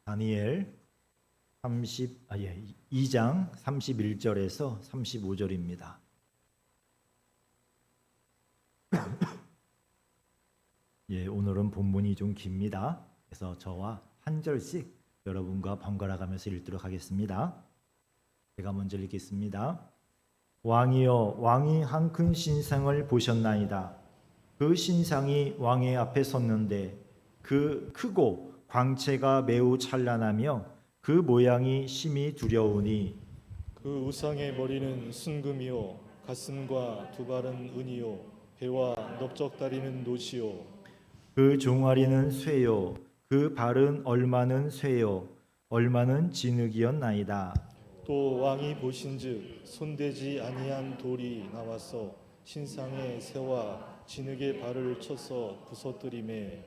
다니엘 2장 31절에서 35절입니다. 오늘은 본문이 좀 깁니다. 그래서 저와 한 절씩 여러분과 번갈아 가면서 읽도록 하겠습니다. 제가 먼저 읽겠습니다. 왕이여, 왕이 한 큰 신상을 보셨나이다. 그 신상이 왕의 앞에 섰는데 그 크고 광채가 매우 찬란하며 그 모양이 심히 두려우니 그 우상의 머리는 순금이요 가슴과 두 발은 은이요 배와 넓적다리는 노시요 그 종아리는 쇠요 그 발은 얼마는 쇠요 얼마는 진흙이었나이다. 또 왕이 보신즉 손대지 아니한 돌이 나와서 신상의 새와 진흙의 발을 쳐서 부서뜨리매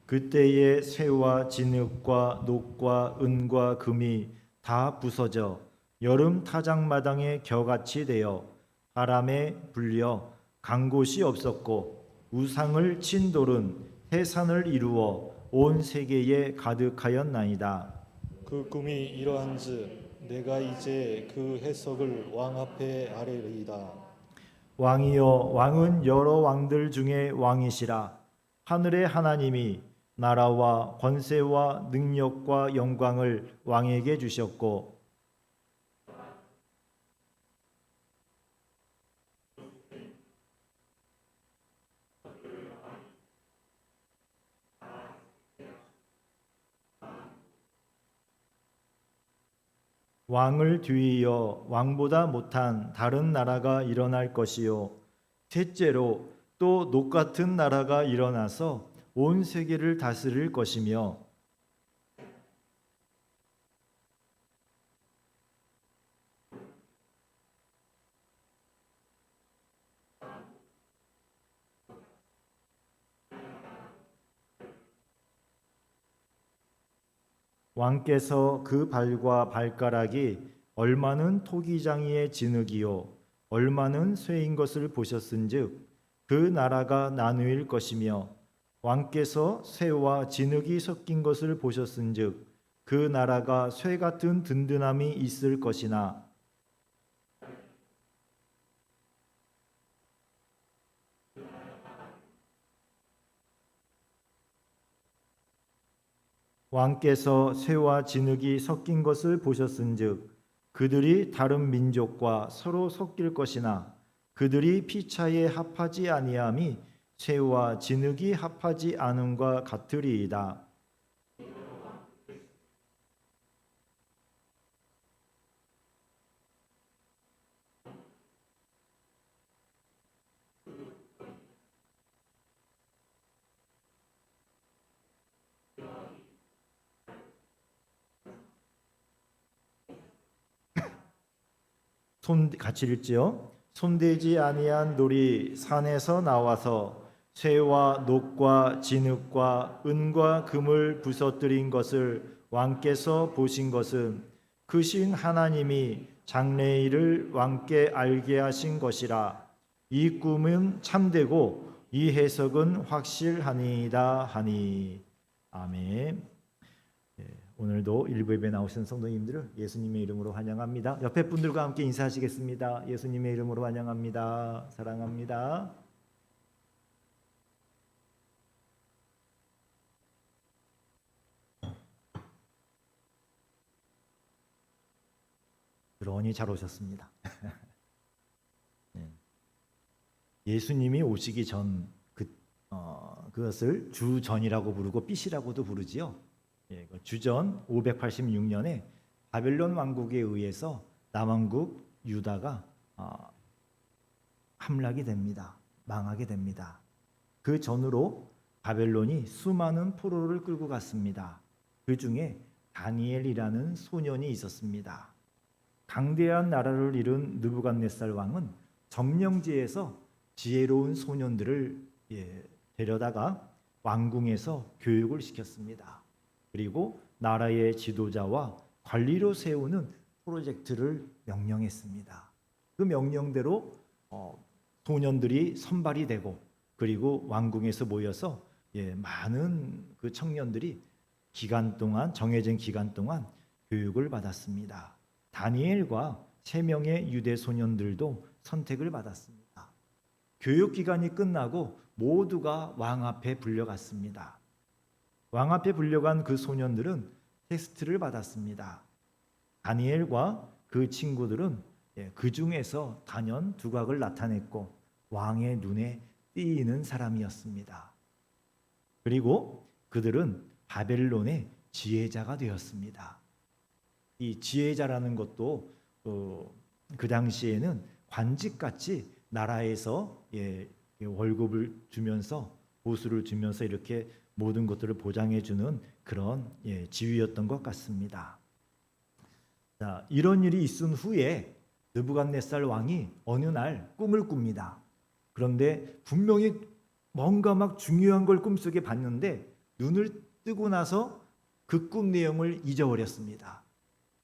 그때에 쇠와 진흙과 녹과 은과 금이 다 부서져 여름 타작마당에 겨같이 되어 바람에 불려 간 곳이 없었고 우상을 친 돌은 해산을 이루어 온 세계에 가득하였나이다. 그 꿈이 이러한즉 내가 이제 그 해석을 왕 앞에 아뢰리이다. 왕이여, 왕은 여러 왕들 중에 왕이시라. 하늘의 하나님이 나라와 권세와 능력과 영광을 왕에게 주셨고 왕을 뒤이어 왕보다 못한 다른 나라가 일어날 것이요 셋째로 또 녹 같은 나라가 일어나서 온 세계를 다스릴 것이며 왕께서 그 발과 발가락이 얼마는 토기장이의 진흙이요 얼마는 쇠인 것을 보셨은즉 그 나라가 나누일 것이며 왕께서 쇠와 진흙이 섞인 것을 보셨은즉 그 나라가 쇠 같은 든든함이 있을 것이나 왕께서 쇠와 진흙이 섞인 것을 보셨은즉 그들이 다른 민족과 서로 섞일 것이나 그들이 피차에 합하지 아니함이 쇠와 진흙이 합하지 않음과 같으리이다. 같이 읽지요. 손대지 아니한 돌이 산에서 나와서 쇠와 녹과 진흙과 은과 금을 부서뜨린 것을 왕께서 보신 것은 크신 하나님이 장래일을 왕께 알게 하신 것이라. 이 꿈은 참되고 이 해석은 확실하니이다 하니. 아멘. 오늘도 일부 예배 나오신 성도님들을 예수님의 이름으로 환영합니다. 옆에 분들과 함께 인사하시겠습니다. 예수님의 이름으로 환영합니다. 사랑합니다. 그러니 잘 오셨습니다. 예수님이 오시기 전 그것을 주전이라고 부르고 삐시라고도 부르지요. 주전 586년에 바벨론 왕국에 의해서 남왕국 유다가 함락이 됩니다. 망하게 됩니다. 그 전으로 바벨론이 수많은 포로를 끌고 갔습니다. 그 중에 다니엘이라는 소년이 있었습니다. 강대한 나라를 이룬 느부갓네살 왕은 점령지에서 지혜로운 소년들을 데려다가 왕궁에서 교육을 시켰습니다. 그리고 나라의 지도자와 관리로 세우는 프로젝트를 명령했습니다. 그 명령대로 소년들이 선발이 되고 그리고 왕궁에서 모여서 많은 그 청년들이 기간 동안 정해진 기간 동안 교육을 받았습니다. 다니엘과 3명의 유대 소년들도 선택을 받았습니다. 교육 기간이 끝나고 모두가 왕 앞에 불려갔습니다. 왕 앞에 불려간 그 소년들은 테스트를 받았습니다. 다니엘과 그 친구들은 그 중에서 단연 두각을 나타냈고 왕의 눈에 띄는 사람이었습니다. 그리고 그들은 바벨론의 지혜자가 되었습니다. 이 지혜자라는 것도 그 당시에는 관직같이 나라에서 월급을 주면서 보수를 주면서 이렇게 모든 것들을 보장해 주는 그런 지위였던 것 같습니다. 자, 이런 일이 있은 후에 느부갓네살 왕이 어느 날 꿈을 꿉니다. 그런데 분명히 뭔가 막 중요한 걸 꿈속에 봤는데 눈을 뜨고 나서 그 꿈 내용을 잊어버렸습니다.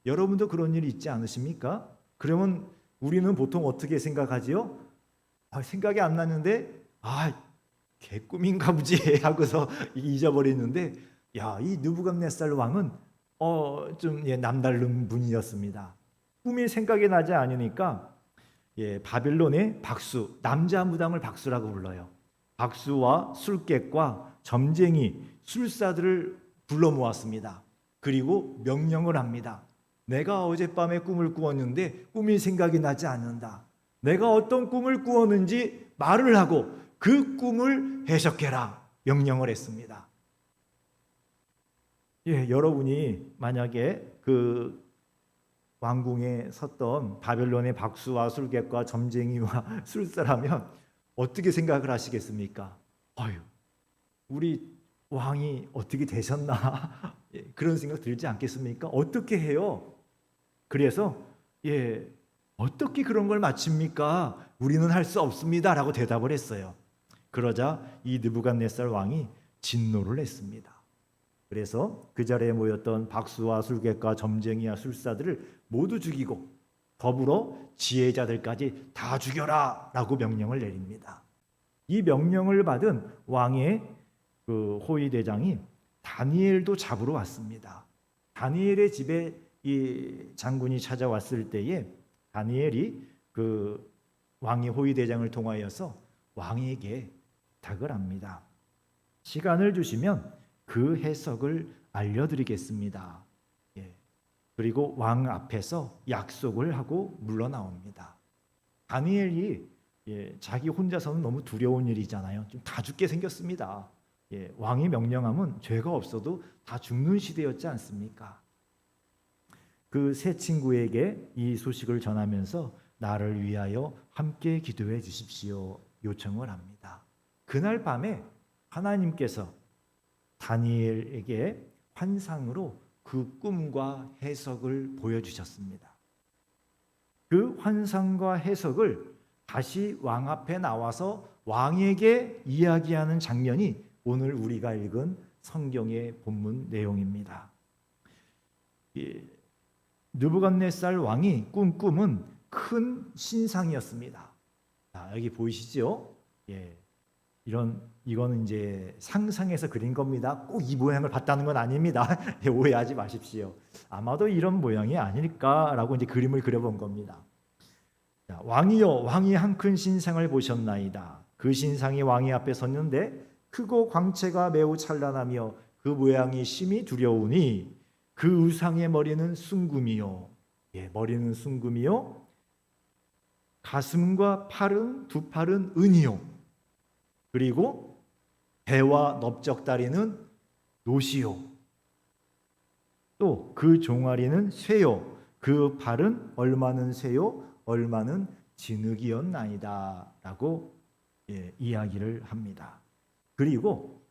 여러분도 그런 일 있지 않으십니까? 그러면 우리는 보통 어떻게 생각하지요? 생각이 안 나는데 개꿈인가 보지 하고서 잊어버리는데 이 느부갓네살 왕은 좀 남다른 분이었습니다. 꿈이 생각이 나지 않으니까 바벨론의 박수, 남자 무당을 박수라고 불러요. 박수와 술객과 점쟁이, 술사들을 불러 모았습니다. 그리고 명령을 합니다. 내가 어젯밤에 꿈을 꾸었는데 꿈이 생각이 나지 않는다. 내가 어떤 꿈을 꾸었는지 말을 하고 그 꿈을 해석해라. 명령을 했습니다. 여러분이 만약에 그 왕궁에 섰던 바벨론의 박수와 술객과 점쟁이와 술사라면 어떻게 생각을 하시겠습니까? 우리 왕이 어떻게 되셨나? 그런 생각 들지 않겠습니까? 어떻게 해요? 그래서 어떻게 그런 걸 맞춥니까? 우리는 할 수 없습니다 라고 대답을 했어요. 그러자 이 느부갓네살 왕이 진노를 했습니다. 그래서 그 자리에 모였던 박수와 술객과 점쟁이와 술사들을 모두 죽이고 더불어 지혜자들까지 다 죽여라 라고 명령을 내립니다. 이 명령을 받은 왕의 그 호위대장이 다니엘도 잡으러 왔습니다. 다니엘의 집에 이 장군이 찾아왔을 때에 다니엘이 그 왕의 호위대장을 통하여서 왕에게 부탁을 합니다. 시간을 주시면 그 해석을 알려드리겠습니다. 그리고 왕 앞에서 약속을 하고 물러나옵니다. 다니엘이 자기 혼자서는 너무 두려운 일이잖아요. 좀 다 죽게 생겼습니다. 왕이 명령하면 죄가 없어도 다 죽는 시대였지 않습니까? 그 세 친구에게 이 소식을 전하면서 나를 위하여 함께 기도해 주십시오 요청을 합니다. 그날 밤에 하나님께서 다니엘에게 환상으로 그 꿈과 해석을 보여주셨습니다. 그 환상과 해석을 다시 왕 앞에 나와서 왕에게 이야기하는 장면이 오늘 우리가 읽은 성경의 본문 내용입니다. 느부갓네살 왕이 꾼 꿈은 큰 신상이었습니다. 여기 보이시죠? 이거는 이제 상상해서 그린 겁니다. 꼭 이 모양을 봤다는 건 아닙니다. 오해하지 마십시오. 아마도 이런 모양이 아닐까라고 이제 그림을 그려본 겁니다. 왕이여, 왕이 한 큰 신상을 보셨나이다. 그 신상이 왕이 앞에 섰는데 크고 광채가 매우 찬란하며 그 모양이 심히 두려우니 그 우상의 머리는 순금이요, 머리는 순금이요, 가슴과 팔은 두 팔은 은이요, 그리고 배와 넓적다리는 노시요, 또 그 종아리는 쇠요, 그 발은 얼마는 쇠요, 얼마는 진흙이었나이다 라고 이야기를 합니다. 그리고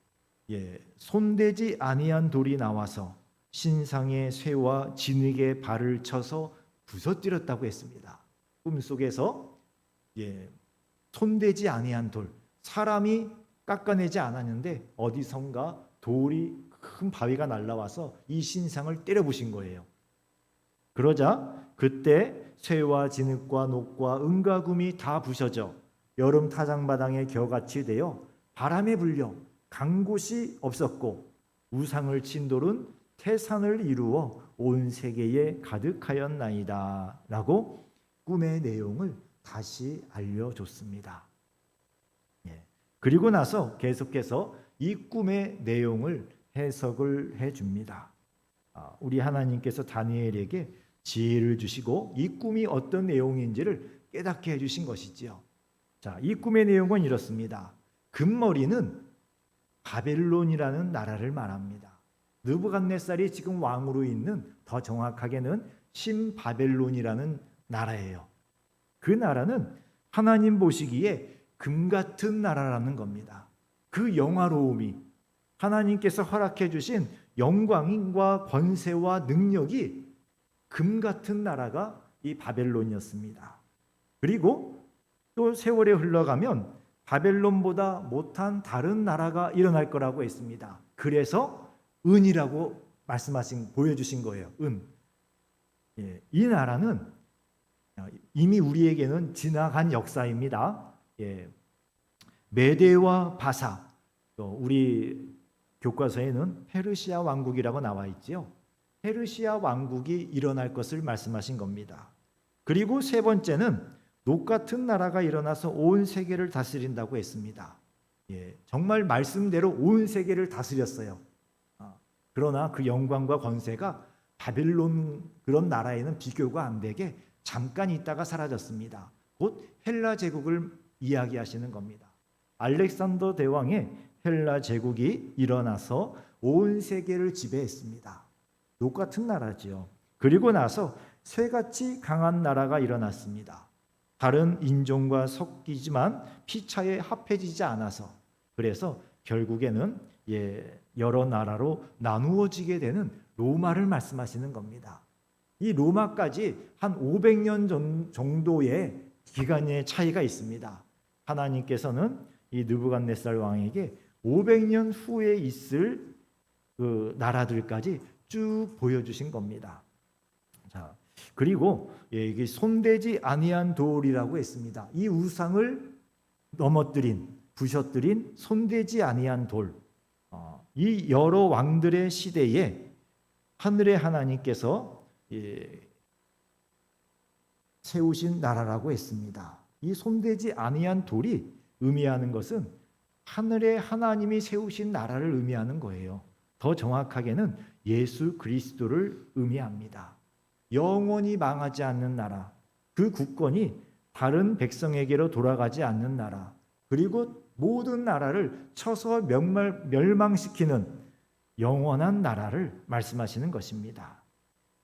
손대지 아니한 돌이 나와서 신상의 쇠와 진흙의 발을 쳐서 부서뜨렸다고 했습니다. 꿈속에서 손대지 아니한 돌, 사람이 깎아내지 않았는데 어디선가 돌이 큰 바위가 날라와서 이 신상을 때려부신 거예요. 그러자 그때 쇠와 진흙과 녹과 은과 금이 다 부셔져 여름 타작마당에 겨같이 되어 바람에 불려 간 곳이 없었고 우상을 친 돌은 태산을 이루어 온 세계에 가득하였나이다 라고 꿈의 내용을 다시 알려줬습니다. 그리고 나서 계속해서 이 꿈의 내용을 해석을 해줍니다. 우리 하나님께서 다니엘에게 지혜를 주시고 이 꿈이 어떤 내용인지를 깨닫게 해주신 것이지요. 자, 이 꿈의 내용은 이렇습니다. 금머리는 바벨론이라는 나라를 말합니다. 느부갓네살이 지금 왕으로 있는, 더 정확하게는 신바벨론이라는 나라예요. 그 나라는 하나님 보시기에 금 같은 나라라는 겁니다. 그 영화로움이, 하나님께서 허락해 주신 영광과 권세와 능력이 금 같은 나라가 이 바벨론이었습니다. 그리고 또 세월이 흘러가면 바벨론보다 못한 다른 나라가 일어날 거라고 했습니다. 그래서 은이라고 보여주신 거예요. 은. 이 나라는 이미 우리에게는 지나간 역사입니다. 메데와 바사, 또 우리 교과서에는 페르시아 왕국이라고 나와 있지요. 페르시아 왕국이 일어날 것을 말씀하신 겁니다. 그리고 세 번째는 녹 같은 나라가 일어나서 온 세계를 다스린다고 했습니다. 정말 말씀대로 온 세계를 다스렸어요. 그러나 그 영광과 권세가 바벨론 그런 나라에는 비교가 안 되게 잠깐 있다가 사라졌습니다. 곧 헬라 제국을 이야기하시는 겁니다. 알렉산더 대왕의 헬라 제국이 일어나서 온 세계를 지배했습니다. 녹 같은 나라지요. 그리고 나서 쇠같이 강한 나라가 일어났습니다. 다른 인종과 섞이지만 피차에 합해지지 않아서, 그래서 결국에는 여러 나라로 나누어지게 되는 로마를 말씀하시는 겁니다. 이 로마까지 한 500년 정도의 기간의 차이가 있습니다. 하나님께서는 이 느부갓네살 왕에게 500년 후에 있을 그 나라들까지 쭉 보여주신 겁니다. 자, 그리고 이게 손대지 아니한 돌이라고 했습니다. 이 우상을 넘어뜨린, 부셔뜨린 손대지 아니한 돌. 이 여러 왕들의 시대에 하늘의 하나님께서 세우신 나라라고 했습니다. 이 손대지 아니한 돌이 의미하는 것은 하늘의 하나님이 세우신 나라를 의미하는 거예요. 더 정확하게는 예수 그리스도를 의미합니다. 영원히 망하지 않는 나라, 그 국권이 다른 백성에게로 돌아가지 않는 나라, 그리고 모든 나라를 쳐서 멸망시키는 영원한 나라를 말씀하시는 것입니다.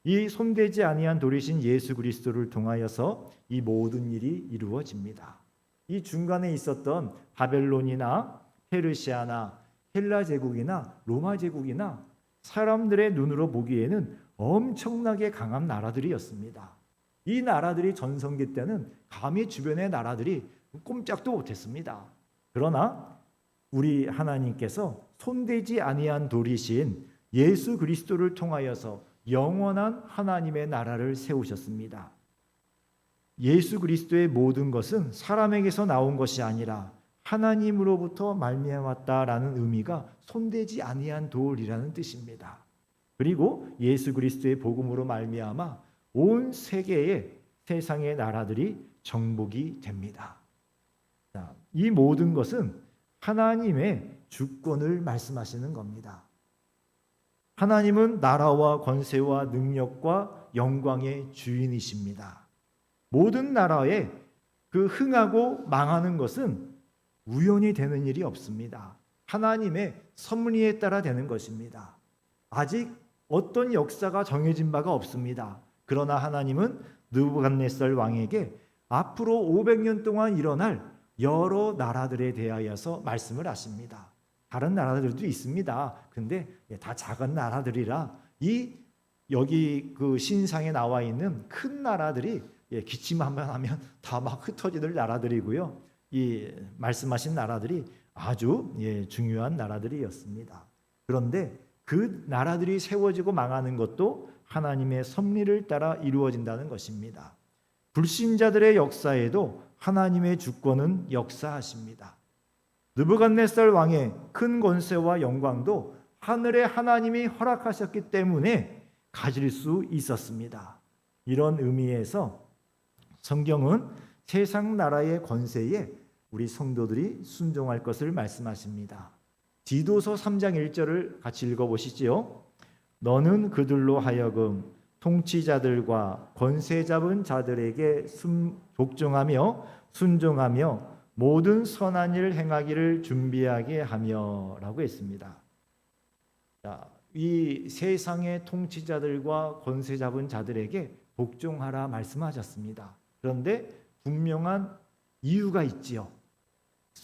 이 손대지 아니한 돌이신 예수 그리스도를 통하여서 이 모든 일이 이루어집니다. 이 중간에 있었던 바벨론이나 페르시아나 헬라 제국이나 로마 제국이나 사람들의 눈으로 보기에는 엄청나게 강한 나라들이었습니다. 이 나라들이 전성기 때는 감히 주변의 나라들이 꼼짝도 못했습니다. 그러나 우리 하나님께서 손대지 아니한 돌이신 예수 그리스도를 통하여서 영원한 하나님의 나라를 세우셨습니다. 예수 그리스도의 모든 것은 사람에게서 나온 것이 아니라 하나님으로부터 말미암았다라는 의미가 손대지 아니한 돌이라는 뜻입니다. 그리고 예수 그리스도의 복음으로 말미암아 온 세계의 세상의 나라들이 정복이 됩니다. 자, 이 모든 것은 하나님의 주권을 말씀하시는 겁니다. 하나님은 나라와 권세와 능력과 영광의 주인이십니다. 모든 나라에 그 흥하고 망하는 것은 우연히 되는 일이 없습니다. 하나님의 섭리에 따라 되는 것입니다. 아직 어떤 역사가 정해진 바가 없습니다. 그러나 하나님은 느부갓네살 왕에게 앞으로 500년 동안 일어날 여러 나라들에 대하여서 말씀을 하십니다. 다른 나라들도 있습니다. 근데 다 작은 나라들이라 여기 그 신상에 나와 있는 큰 나라들이 기침만 하면 다 막 흩어지는 나라들이고요. 이 말씀하신 나라들이 아주 중요한 나라들이었습니다. 그런데 그 나라들이 세워지고 망하는 것도 하나님의 섭리를 따라 이루어진다는 것입니다. 불신자들의 역사에도 하나님의 주권은 역사하십니다. 느부갓네살 왕의 큰 권세와 영광도 하늘의 하나님이 허락하셨기 때문에 가질 수 있었습니다. 이런 의미에서 성경은 세상 나라의 권세에 우리 성도들이 순종할 것을 말씀하십니다. 디도서 3장 1절을 같이 읽어보시지요. 너는 그들로 하여금 통치자들과 권세 잡은 자들에게 복종하며 순종하며 모든 선한 일 행하기를 준비하게 하며 라고 했습니다. 자, 이 세상의 통치자들과 권세 잡은 자들에게 복종하라 말씀하셨습니다. 그런데 분명한 이유가 있지요.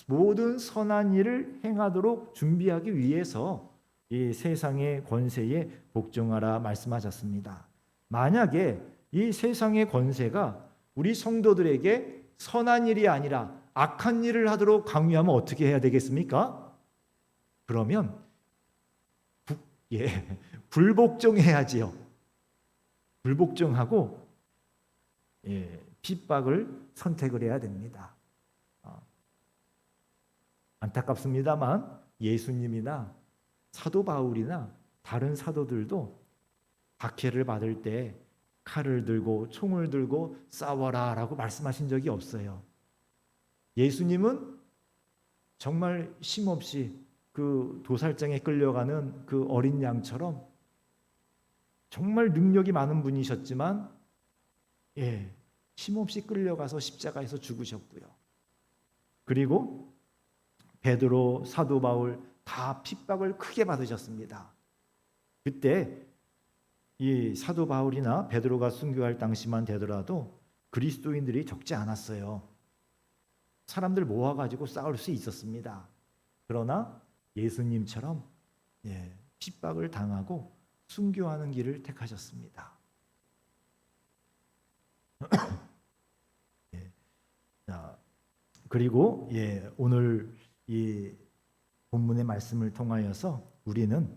모든 선한 일을 행하도록 준비하기 위해서 이 세상의 권세에 복종하라 말씀하셨습니다. 만약에 이 세상의 권세가 우리 성도들에게 선한 일이 아니라 악한 일을 하도록 강요하면 어떻게 해야 되겠습니까? 그러면 불복종해야지요. 불복종하고 핍박을 선택을 해야 됩니다. 안타깝습니다만 예수님이나 사도 바울이나 다른 사도들도 박해를 받을 때 칼을 들고 총을 들고 싸워라 라고 말씀하신 적이 없어요. 예수님은 정말 쉼없이 그 도살장에 끌려가는 그 어린 양처럼 정말 능력이 많은 분이셨지만 쉼없이 끌려가서 십자가에서 죽으셨고요. 그리고 베드로, 사도 바울 다 핍박을 크게 받으셨습니다. 그때 이 사도 바울이나 베드로가 순교할 당시만 되더라도 그리스도인들이 적지 않았어요. 사람들 모아가지고 싸울 수 있었습니다. 그러나 예수님처럼 핍박을 당하고 순교하는 길을 택하셨습니다. 그리고 오늘 이 본문의 말씀을 통하여서 우리는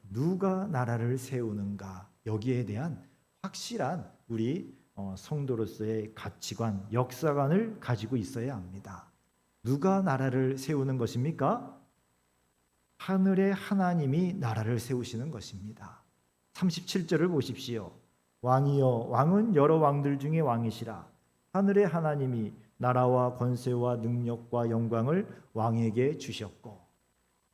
누가 나라를 세우는가 여기에 대한 확실한 우리 성도로서의 가치관, 역사관을 가지고 있어야 합니다. 누가 나라를 세우는 것입니까? 하늘의 하나님이 나라를 세우시는 것입니다. 37절을 보십시오. 왕이여 왕은 여러 왕들 중에 왕이시라. 하늘의 하나님이 나라와 권세와 능력과 영광을 왕에게 주셨고,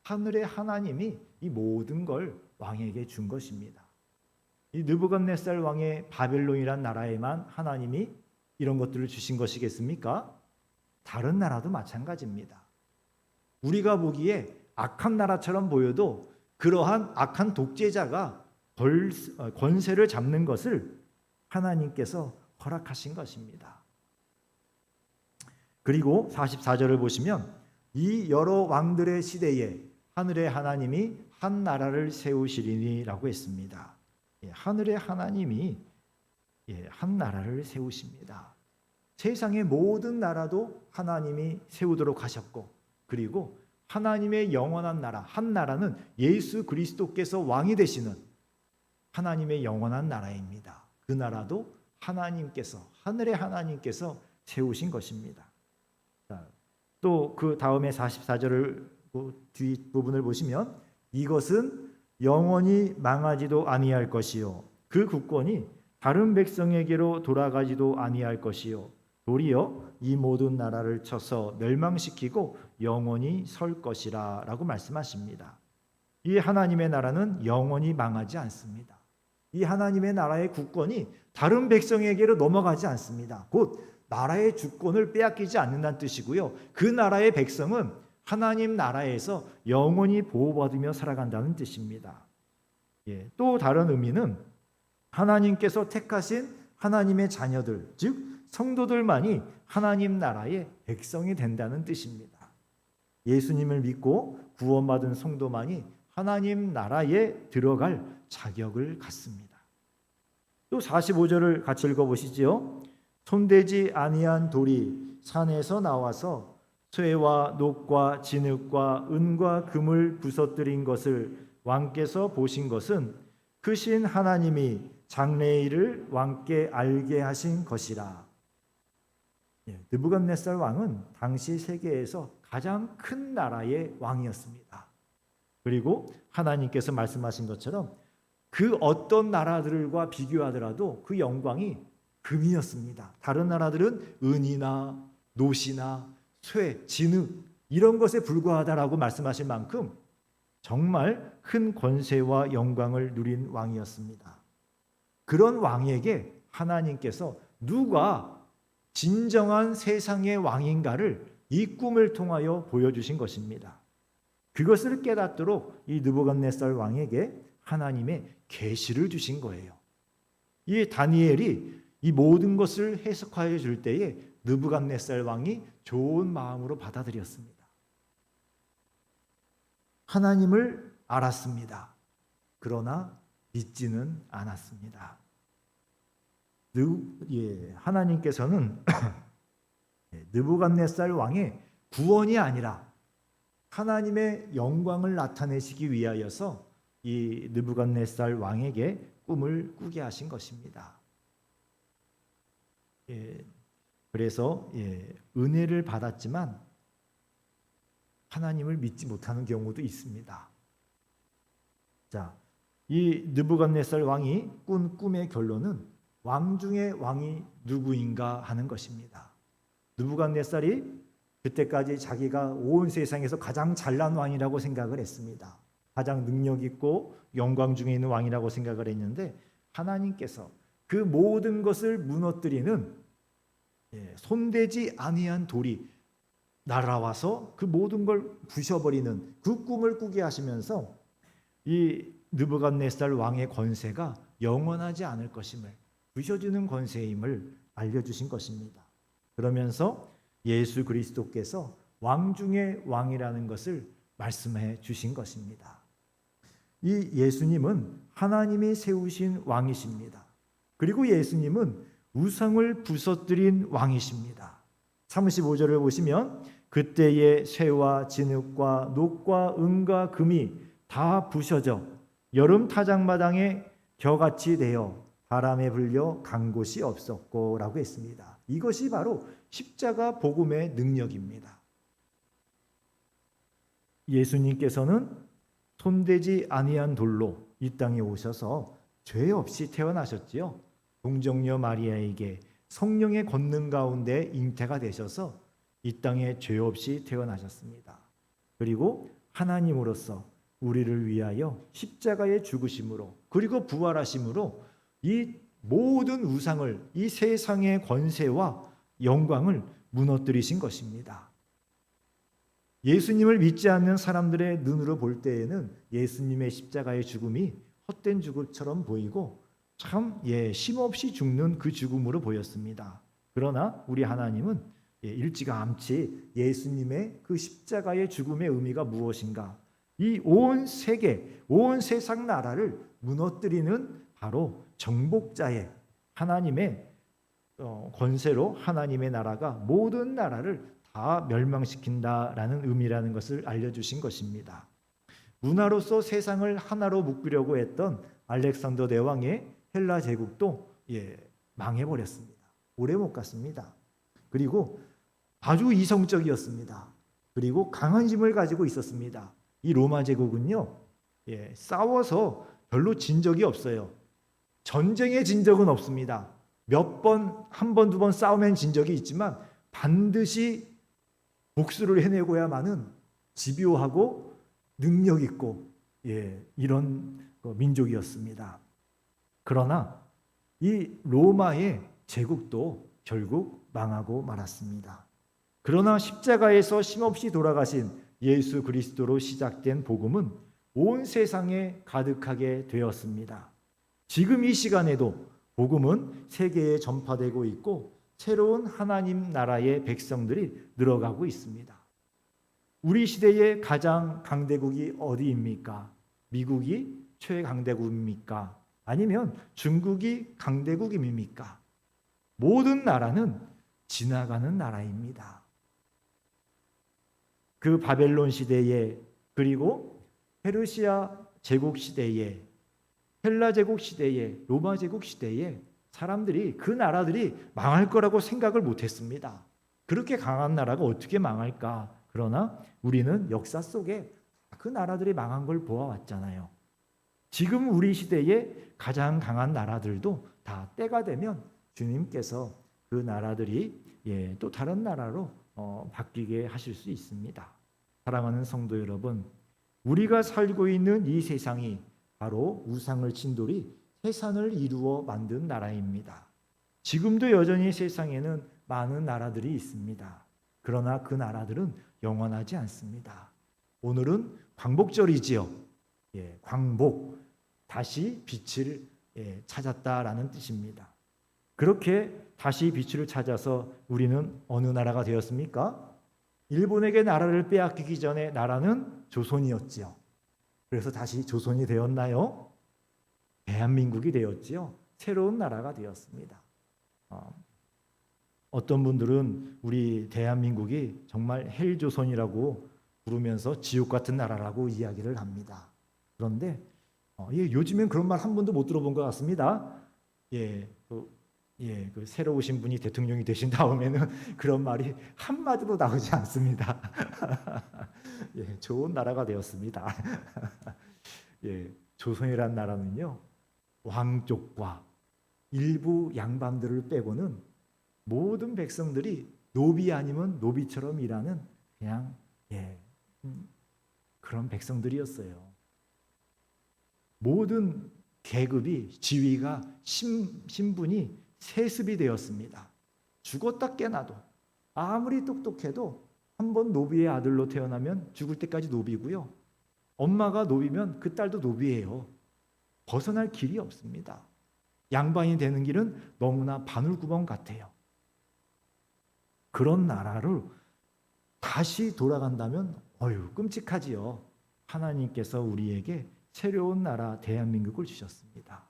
하늘의 하나님이 이 모든 걸 왕에게 준 것입니다. 이 느부갓네살 왕의 바벨론이란 나라에만 하나님이 이런 것들을 주신 것이겠습니까? 다른 나라도 마찬가지입니다. 우리가 보기에 악한 나라처럼 보여도 그러한 악한 독재자가 권세를 잡는 것을 하나님께서 허락하신 것입니다. 그리고 44절을 보시면 이 여러 왕들의 시대에 하늘의 하나님이 한 나라를 세우시리니라고 했습니다. 하늘의 하나님이 한 나라를 세우십니다. 세상의 모든 나라도 하나님이 세우도록 하셨고, 그리고 하나님의 영원한 나라, 한 나라는 예수 그리스도께서 왕이 되시는 하나님의 영원한 나라입니다. 그 나라도 하나님께서, 하늘의 하나님께서 세우신 것입니다. 또 그 다음에 44절을 뒷부분을 보시면 이것은 영원히 망하지도 아니할 것이요 그 국권이 다른 백성에게로 돌아가지도 아니할 것이요 도리어 이 모든 나라를 쳐서 멸망시키고 영원히 설 것이라 라고 말씀하십니다. 이 하나님의 나라는 영원히 망하지 않습니다. 이 하나님의 나라의 국권이 다른 백성에게로 넘어가지 않습니다. 곧 나라의 주권을 빼앗기지 않는다는 뜻이고요. 그 나라의 백성은 하나님 나라에서 영원히 보호받으며 살아간다는 뜻입니다. 또 다른 의미는 하나님께서 택하신 하나님의 자녀들, 즉 성도들만이 하나님 나라의 백성이 된다는 뜻입니다. 예수님을 믿고 구원받은 성도만이 하나님 나라에 들어갈 자격을 갖습니다. 또 45절을 같이 읽어보시죠. 손대지 아니한 돌이 산에서 나와서 쇠와 녹과 진흙과 은과 금을 부서뜨린 것을 왕께서 보신 것은 크신 하나님이 장래의 일을 왕께 알게 하신 것이라. 느부갓네살 왕은 당시 세계에서 가장 큰 나라의 왕이었습니다. 그리고 하나님께서 말씀하신 것처럼 그 어떤 나라들과 비교하더라도 그 영광이 금이었습니다. 다른 나라들은 은이나 노시나 쇠, 진흙 이런 것에 불과하다라고 말씀하실 만큼 정말 큰 권세와 영광을 누린 왕이었습니다. 그런 왕에게 하나님께서 누가 진정한 세상의 왕인가를 이 꿈을 통하여 보여주신 것입니다. 그것을 깨닫도록 이 느부갓네살 왕에게 하나님의 계시를 주신 거예요. 이 다니엘이 이 모든 것을 해석하여 줄 때에 느부갓네살 왕이 좋은 마음으로 받아들였습니다. 하나님을 알았습니다. 그러나 믿지는 않았습니다. 하나님께서는 느부갓네살 왕의 구원이 아니라 하나님의 영광을 나타내시기 위하여서 이 느부갓네살 왕에게 꿈을 꾸게 하신 것입니다. 그래서 은혜를 받았지만 하나님을 믿지 못하는 경우도 있습니다. 자, 이 느부갓네살 왕이 꾼 꿈의 결론은 왕 중의 왕이 누구인가 하는 것입니다. 느부갓네살이 그때까지 자기가 온 세상에서 가장 잘난 왕이라고 생각을 했습니다. 가장 능력 있고 영광 중에 있는 왕이라고 생각을 했는데 하나님께서 그 모든 것을 무너뜨리는 손대지 아니한 돌이 날아와서 그 모든 걸 부셔버리는 그 꿈을 꾸게 하시면서 이 느부갓네살 왕의 권세가 영원하지 않을 것임을, 부셔지는 권세임을 알려주신 것입니다. 그러면서 예수 그리스도께서 왕 중의 왕이라는 것을 말씀해 주신 것입니다. 이 예수님은 하나님이 세우신 왕이십니다. 그리고 예수님은 우상을 부서뜨린 왕이십니다. 35절을 보시면 그때의 쇠와 진흙과 녹과 은과 금이 다 부셔져 여름 타작마당에 겨같이 되어 바람에 불려 간 곳이 없었고 라고 했습니다. 이것이 바로 십자가 복음의 능력입니다. 예수님께서는 손대지 아니한 돌로 이 땅에 오셔서 죄 없이 태어나셨지요. 동정녀 마리아에게 성령의 권능 가운데 잉태가 되셔서 이 땅에 죄 없이 태어나셨습니다. 그리고 하나님으로서 우리를 위하여 십자가의 죽으심으로 그리고 부활하심으로 이 모든 우상을, 이 세상의 권세와 영광을 무너뜨리신 것입니다. 예수님을 믿지 않는 사람들의 눈으로 볼 때에는 예수님의 십자가의 죽음이 헛된 죽음처럼 보이고 참 쉼없이 죽는 그 죽음으로 보였습니다. 그러나 우리 하나님은 일찌감치 예수님의 그 십자가의 죽음의 의미가 무엇인가, 이 온 세계, 온 세상 나라를 무너뜨리는 바로 정복자의 하나님의 권세로 하나님의 나라가 모든 나라를 다 멸망시킨다라는 의미라는 것을 알려주신 것입니다. 문화로서 세상을 하나로 묶으려고 했던 알렉산더 대왕의 헬라 제국도 망해버렸습니다. 오래 못 갔습니다. 그리고 아주 이성적이었습니다. 그리고 강한 힘을 가지고 있었습니다. 이 로마 제국은요, 싸워서 별로 진 적이 없어요. 전쟁에 진 적은 없습니다. 몇 번, 한 번, 두 번 싸우면 진 적이 있지만 반드시 복수를 해내고야만은 집요하고 능력 있고 이런 민족이었습니다. 그러나 이 로마의 제국도 결국 망하고 말았습니다. 그러나 십자가에서 쉼없이 돌아가신 예수 그리스도로 시작된 복음은 온 세상에 가득하게 되었습니다. 지금 이 시간에도 복음은 세계에 전파되고 있고 새로운 하나님 나라의 백성들이 늘어가고 있습니다. 우리 시대의 가장 강대국이 어디입니까? 미국이 최강대국입니까? 아니면 중국이 강대국입니까? 모든 나라는 지나가는 나라입니다. 그 바벨론 시대에, 그리고 페르시아 제국 시대에, 헬라 제국 시대에, 로마 제국 시대에 사람들이, 그 나라들이 망할 거라고 생각을 못했습니다. 그렇게 강한 나라가 어떻게 망할까? 그러나 우리는 역사 속에 그 나라들이 망한 걸 보아왔잖아요. 지금 우리 시대에 가장 강한 나라들도 다 때가 되면 주님께서 그 나라들이 또 다른 나라로 바뀌게 하실 수 있습니다. 사랑하는 성도 여러분, 우리가 살고 있는 이 세상이 바로 우상을 진돌이 해산을 이루어 만든 나라입니다. 지금도 여전히 세상에는 많은 나라들이 있습니다. 그러나 그 나라들은 영원하지 않습니다. 오늘은 광복절이지요. 광복, 다시 빛을 찾았다라는 뜻입니다. 그렇게 다시 빛을 찾아서 우리는 어느 나라가 되었습니까? 일본에게 나라를 빼앗기기 전에 나라는 조선이었지요. 그래서 다시 조선이 되었나요? 대한민국이 되었지요. 새로운 나라가 되었습니다. 어떤 분들은 우리 대한민국이 정말 헬조선이라고 부르면서 지옥 같은 나라라고 이야기를 합니다. 그런데 요즘엔 그런 말 한 번도 못 들어본 것 같습니다. 그 새로 오신 분이 대통령이 되신 다음에는 그런 말이 한마디도 나오지 않습니다. 좋은 나라가 되었습니다. 조선이란 나라는요, 왕족과 일부 양반들을 빼고는 모든 백성들이 노비 아니면 노비처럼 일하는 그냥 그런 백성들이었어요. 모든 계급이 지위가 신분이 세습이 되었습니다. 죽었다 깨나도 아무리 똑똑해도 한번 노비의 아들로 태어나면 죽을 때까지 노비고요. 엄마가 노비면 그 딸도 노비예요. 벗어날 길이 없습니다. 양반이 되는 길은 너무나 바늘구멍 같아요. 그런 나라를 다시 돌아간다면 끔찍하지요. 하나님께서 우리에게 새로운 나라 대한민국을 주셨습니다.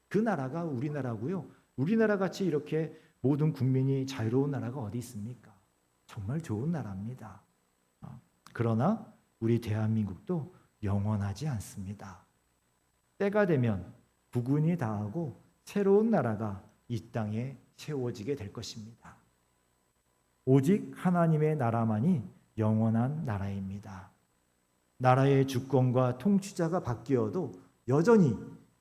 그 나라가 우리나라고요. 우리나라 같이 이렇게 모든 국민이 자유로운 나라가 어디 있습니까? 정말 좋은 나라입니다. 그러나 우리 대한민국도 영원하지 않습니다. 때가 되면 국운이 다하고 새로운 나라가 이 땅에 세워지게 될 것입니다. 오직 하나님의 나라만이 영원한 나라입니다. 나라의 주권과 통치자가 바뀌어도 여전히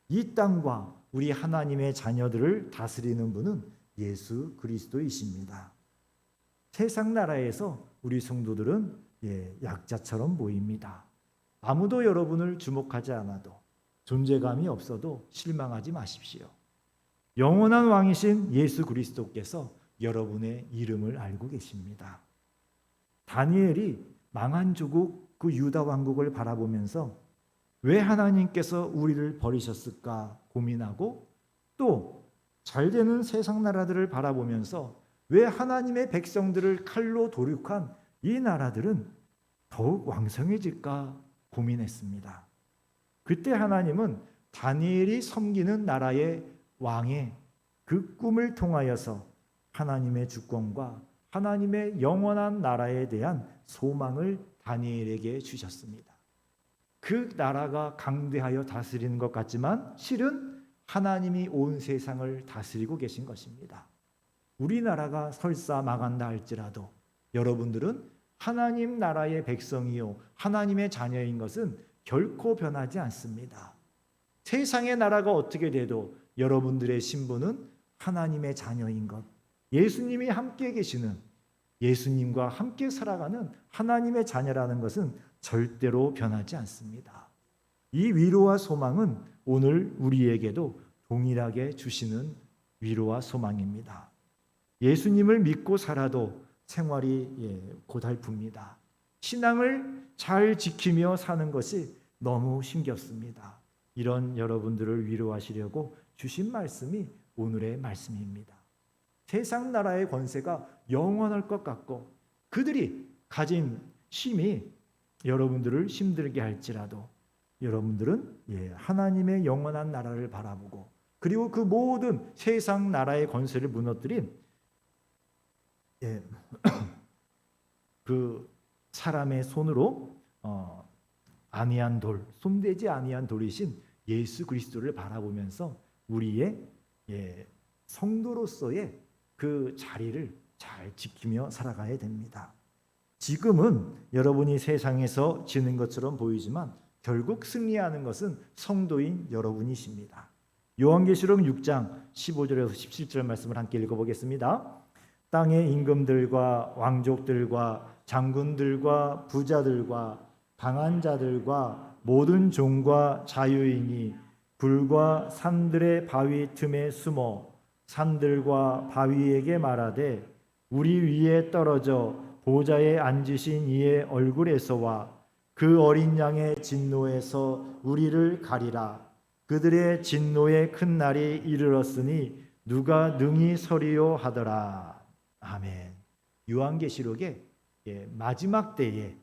이 땅과 우리 하나님의 자녀들을 다스리는 분은 예수 그리스도이십니다. 세상 나라에서 우리 성도들은 약자처럼 보입니다. 아무도 여러분을 주목하지 않아도, 존재감이 없어도 실망하지 마십시오. 영원한 왕이신 예수 그리스도께서 여러분의 이름을 알고 계십니다. 다니엘이 망한 조국 그 유다 왕국을 바라보면서 왜 하나님께서 우리를 버리셨을까 고민하고, 또 잘되는 세상 나라들을 바라보면서 왜 하나님의 백성들을 칼로 도륙한 이 나라들은 더욱 왕성해질까 고민했습니다. 그때 하나님은 다니엘이 섬기는 나라의 왕의 그 꿈을 통하여서 하나님의 주권과 하나님의 영원한 나라에 대한 소망을 다니엘에게 주셨습니다. 그 나라가 강대하여 다스리는 것 같지만 실은 하나님이 온 세상을 다스리고 계신 것입니다. 우리나라가 설사 망한다 할지라도 여러분들은 하나님 나라의 백성이요 하나님의 자녀인 것은 결코 변하지 않습니다. 세상의 나라가 어떻게 돼도 여러분들의 신분은 하나님의 자녀인 것, 예수님이 함께 계시는, 예수님과 함께 살아가는 하나님의 자녀라는 것은 절대로 변하지 않습니다. 이 위로와 소망은 오늘 우리에게도 동일하게 주시는 위로와 소망입니다. 예수님을 믿고 살아도 생활이 고달픕니다. 신앙을 잘 지키며 사는 것이 너무 힘겹습니다. 이런 여러분들을 위로하시려고 주신 말씀이 오늘의 말씀입니다. 세상 나라의 권세가 영원할 것 같고 그들이 가진 힘이 여러분들을 힘들게 할지라도 여러분들은 하나님의 영원한 나라를 바라보고, 그리고 그 모든 세상 나라의 권세를 무너뜨린 그 사람의 손으로 아니한 돌, 손대지 아니한 돌이신 예수 그리스도를 바라보면서 우리의 성도로서의 그 자리를 잘 지키며 살아가야 됩니다. 지금은 여러분이 세상에서 지는 것처럼 보이지만 결국 승리하는 것은 성도인 여러분이십니다. 요한계시록 6장 15절에서 17절 말씀을 함께 읽어보겠습니다. 땅의 임금들과 왕족들과 장군들과 부자들과 강한 자들과 모든 종과 자유인이 불과 산들의 바위 틈에 숨어 산들과 바위에게 말하되 우리 위에 떨어져 보좌에 앉으신 이의 얼굴에서와 그 어린 양의 진노에서 우리를 가리라. 그들의 진노의 큰 날이 이르렀으니 누가 능히 서리요 하더라. 아멘. 요한계시록의 마지막 때에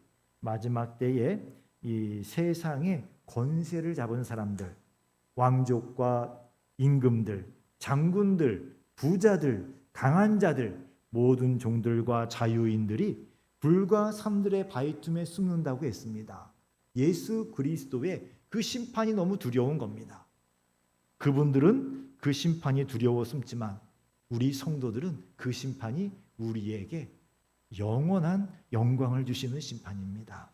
이 세상의 권세를 잡은 사람들, 왕족과 임금들, 장군들, 부자들, 강한 자들, 모든 종들과 자유인들이 불과 산들의 바위틈에 숨는다고 했습니다. 예수 그리스도의 그 심판이 너무 두려운 겁니다. 그분들은 그 심판이 두려워 숨지만 우리 성도들은 그 심판이 우리에게 영원한 영광을 주시는 심판입니다.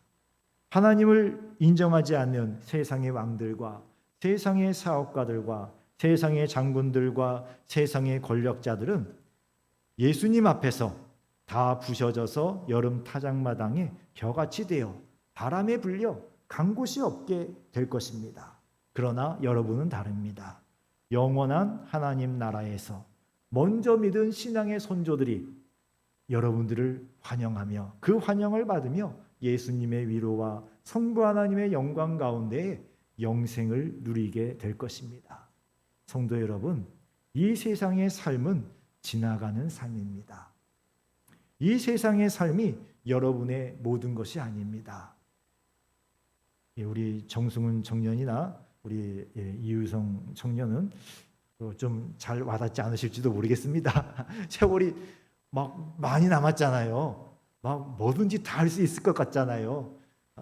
하나님을 인정하지 않는 세상의 왕들과 세상의 사업가들과 세상의 장군들과 세상의 권력자들은 예수님 앞에서 다 부셔져서 여름 타작마당에 벼같이 되어 바람에 불려 간 곳이 없게 될 것입니다. 그러나 여러분은 다릅니다. 영원한 하나님 나라에서 먼저 믿은 신앙의 선조들이 여러분들을 환영하며 그 환영을 받으며 예수님의 위로와 성부 하나님의 영광 가운데 영생을 누리게 될 것입니다. 성도 여러분, 이 세상의 삶은 지나가는 삶입니다. 이 세상의 삶이 여러분의 모든 것이 아닙니다. 우리 정승훈 청년이나 우리 이유성 청년은 좀 잘 와닿지 않으실지도 모르겠습니다. 세월이 막 많이 남았잖아요. 막 뭐든지 다 할 수 있을 것 같잖아요.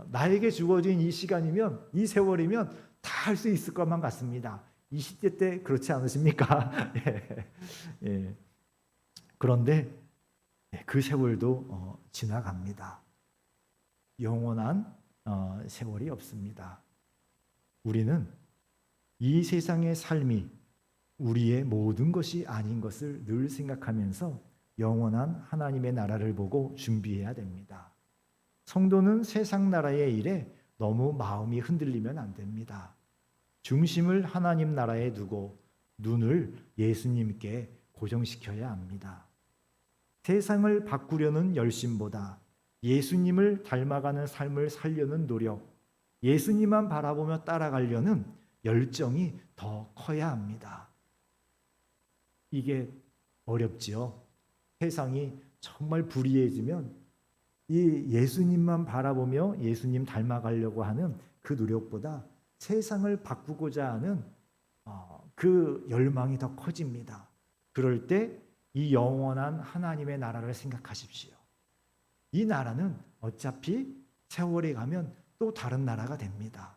나에게 주어진 이 시간이면, 이 세월이면 다 할 수 있을 것만 같습니다. 20대 때 그렇지 않으십니까? 예. 그런데 그 세월도 지나갑니다. 영원한 세월이 없습니다. 우리는 이 세상의 삶이 우리의 모든 것이 아닌 것을 늘 생각하면서 영원한 하나님의 나라를 보고 준비해야 됩니다. 성도는 세상 나라의 일에 너무 마음이 흔들리면 안 됩니다. 중심을 하나님 나라에 두고 눈을 예수님께 고정시켜야 합니다. 세상을 바꾸려는 열심보다 예수님을 닮아가는 삶을 살려는 노력, 예수님만 바라보며 따라가려는 열정이 더 커야 합니다. 이게 어렵지요. 세상이 정말 불의해지면 이 예수님만 바라보며 예수님 닮아가려고 하는 그 노력보다 세상을 바꾸고자 하는 그 열망이 더 커집니다. 그럴 때 이 영원한 하나님의 나라를 생각하십시오. 이 나라는 어차피 세월이 가면 또 다른 나라가 됩니다.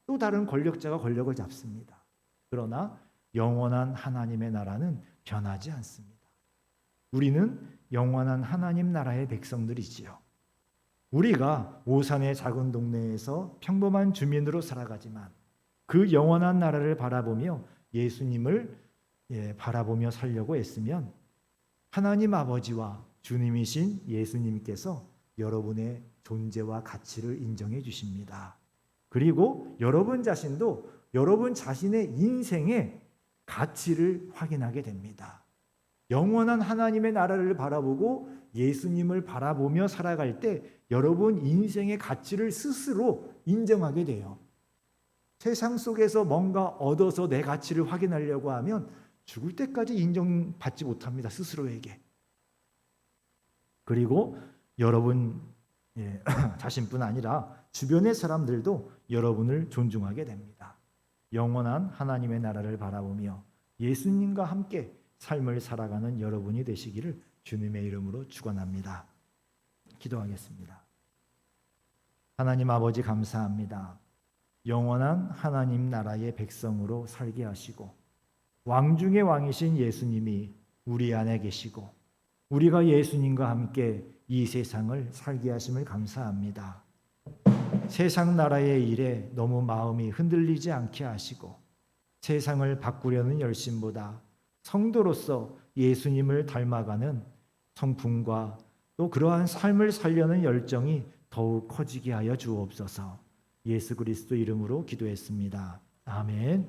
또 다른 권력자가 권력을 잡습니다. 그러나 영원한 하나님의 나라는 변하지 않습니다. 우리는 영원한 하나님 나라의 백성들이지요. 우리가 오산의 작은 동네에서 평범한 주민으로 살아가지만 그 영원한 나라를 바라보며 예수님을 바라보며 살려고 애쓰면 하나님 아버지와 주님이신 예수님께서 여러분의 존재와 가치를 인정해 주십니다. 그리고 여러분 자신도 여러분 자신의 인생의 가치를 확인하게 됩니다. 영원한 하나님의 나라를 바라보고 예수님을 바라보며 살아갈 때 여러분 인생의 가치를 스스로 인정하게 돼요. 세상 속에서 뭔가 얻어서 내 가치를 확인하려고 하면 죽을 때까지 인정받지 못합니다. 스스로에게. 그리고 여러분 자신뿐 아니라 주변의 사람들도 여러분을 존중하게 됩니다. 영원한 하나님의 나라를 바라보며 예수님과 함께 삶을 살아가는 여러분이 되시기를 주님의 이름으로 축원합니다. 기도하겠습니다. 하나님 아버지 감사합니다. 영원한 하나님 나라의 백성으로 살게 하시고 왕 중의 왕이신 예수님이 우리 안에 계시고 우리가 예수님과 함께 이 세상을 살게 하심을 감사합니다. 세상 나라의 일에 너무 마음이 흔들리지 않게 하시고 세상을 바꾸려는 열심보다 성도로서 예수님을 닮아가는 성품과 또 그러한 삶을 살려는 열정이 더욱 커지게 하여 주옵소서. 예수 그리스도 이름으로 기도했습니다. 아멘.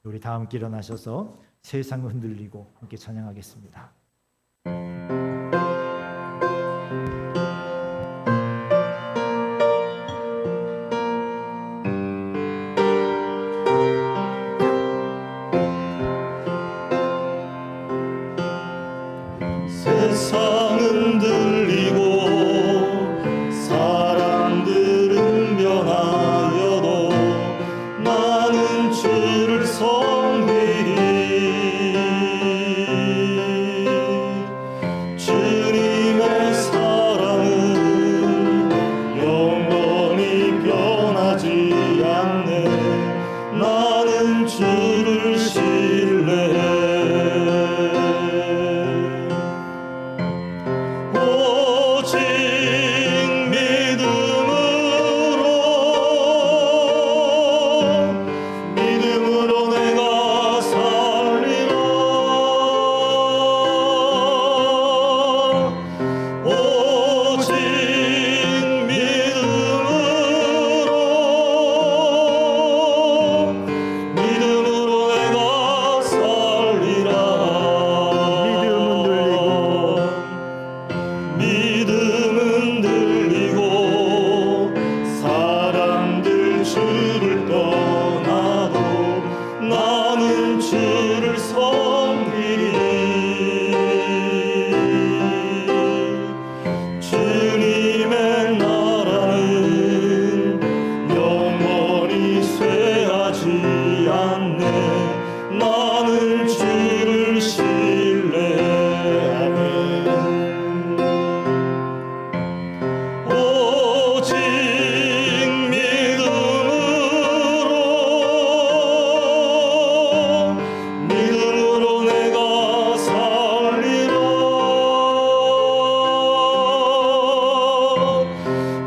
우리 다 함께 일어나셔서 세상을 흔들리고 함께 찬양하겠습니다. 세상은 들리고 사람들은 변하여도 나는 주를 섬기리. 주님의 사랑은 영원히 변하지 않네. 나는 주를 신뢰해. 오직 믿음으로 내가 살리라. 오직 믿음으로 내가 살리라. 믿음은 들리고 사람들 주를 떠나도 나는 주를 섬기리. 주님의 나라는 영원히 쇠하지 않네. 나는 주를 신뢰하네. 오직 믿음으로 내가 살리라.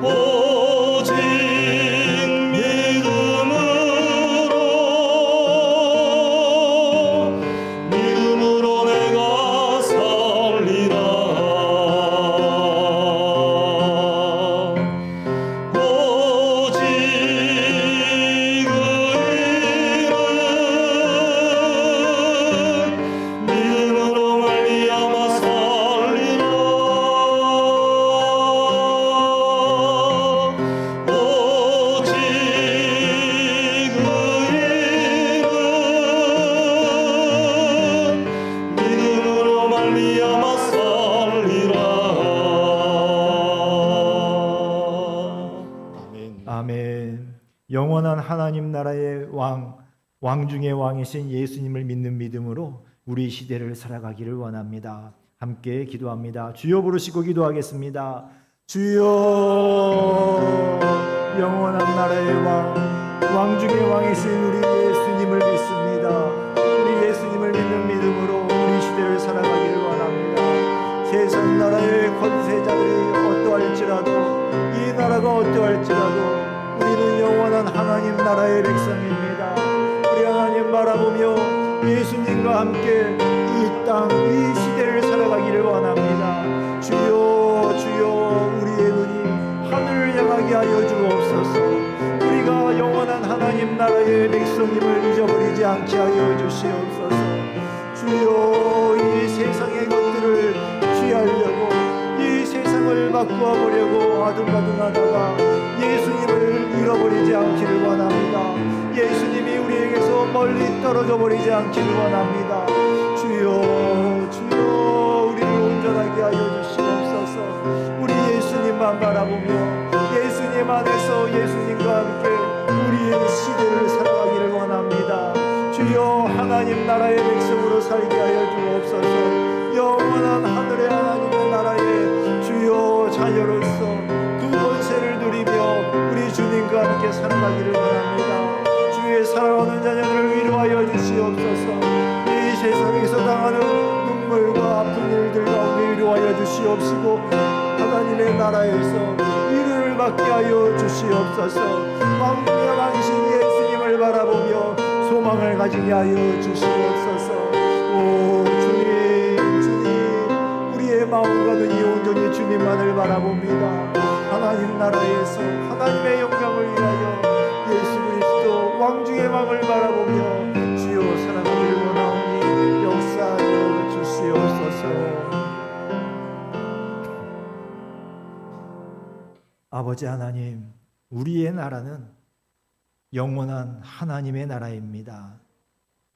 오직 믿음으로 내가 살리라. 오직 의인은 믿음으로 말미암아 살리라. 오직 의인은 믿음으로 말미암아 살리라. 아멘. 아멘. 영원한 하나님 나라의 왕 중의 왕이신 예수님을 믿는 믿음으로 우리 시대를 살아가기를 원합니다. 함께 기도합니다. 주여 부르시고 기도하겠습니다. 주여, 영원한 나라의 왕 중의 왕이신 우리 예수님을 믿습니다. 우리 예수님을 믿는 믿음으로 우리 시대를 살아가기를 원합니다. 세상 나라의 권세자들이 어떠할지라도, 이 나라가 어떠할지라도 우리는 영원한 하나님 나라의 백성입니다. 우리 하나님 바라보며 예수님과 함께 이 땅, 이 시대를 살아가기를 원합니다. 주여, 주여, 우리의 눈이 하늘을 향하게 하여 주옵소서. 우리가 영원한 하나님 나라의 백성임을 잊어버리지 않게 하여 주시옵소서. 주여, 이 세상의 것들을 취하려고, 이 세상을 바꾸어 보려고 아둥바둥하다가 예수님을 잃어버리지 않기를 원합니다. 예수님이 우리에게서 멀리 떨어져 버리지 않기를 원합니다. 주여, 주여, 우리를 온전하게 하여 주시옵소서. 우리 예수님만 바라보며 예수님 안에서 예수님과 함께 우리의 시대를 살아가기를 원합니다. 주여, 하나님 나라의 백성으로 살게 하여 주옵소서. 영원한 하늘의 하나님의 나라에 주여 자녀로서 그 권세를 누리며 우리 주님과 함께 살아가기를 원합니다. 주의 사랑하는 자녀들을 위로하여 주시옵소서. 이 세상에서 당하는 눈물과 아픈 일들 가운데 위로하여 주시옵시고 하나님의 나라에서 위로를 받게 하여 주시옵소서. 왕중의 왕이신 예수님을 바라보며 소망을 가지게 하여 주시옵소서. 오 주님, 우리의 마음과 눈이 온전히 주님만을 바라봅니다. 하나님 나라에서 하나님의 영광을 위하여 예수 그리스도 왕중의 왕을 바라보며 주여 사랑하길 원하오니 역사하여 주시옵소서. 아버지 하나님, 우리의 나라는 영원한 하나님의 나라입니다.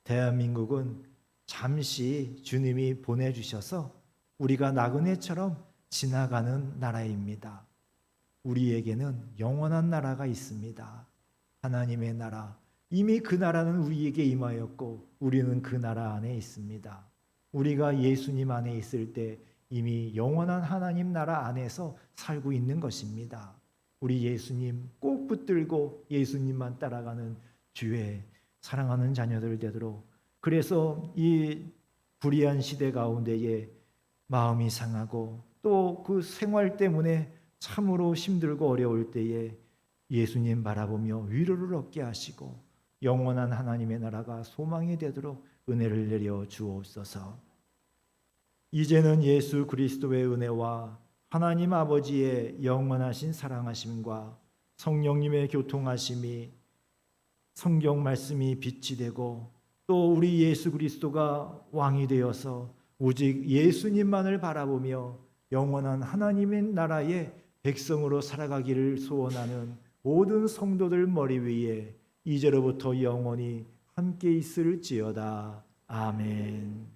대한민국은 잠시 주님이 보내주셔서 우리가 나그네처럼 지나가는 나라입니다. 우리에게는 영원한 나라가 있습니다. 하나님의 나라, 이미 그 나라는 우리에게 임하였고 우리는 그 나라 안에 있습니다. 우리가 예수님 안에 있을 때 이미 영원한 하나님 나라 안에서 살고 있는 것입니다. 우리 예수님 꼭 붙들고 예수님만 따라가는 주의 사랑하는 자녀들 되도록, 그래서 이 불의한 시대 가운데에 마음이 상하고 또 그 생활 때문에 참으로 힘들고 어려울 때에 예수님 바라보며 위로를 얻게 하시고 영원한 하나님의 나라가 소망이 되도록 은혜를 내려 주옵소서. 이제는 예수 그리스도의 은혜와 하나님 아버지의 영원하신 사랑하심과 성령님의 교통하심이, 성경 말씀이 빛이 되고 또 우리 예수 그리스도가 왕이 되어서 오직 예수님만을 바라보며 영원한 하나님의 나라의 백성으로 살아가기를 소원하는 모든 성도들 머리 위에 이제로부터 영원히 함께 있을지어다. 아멘.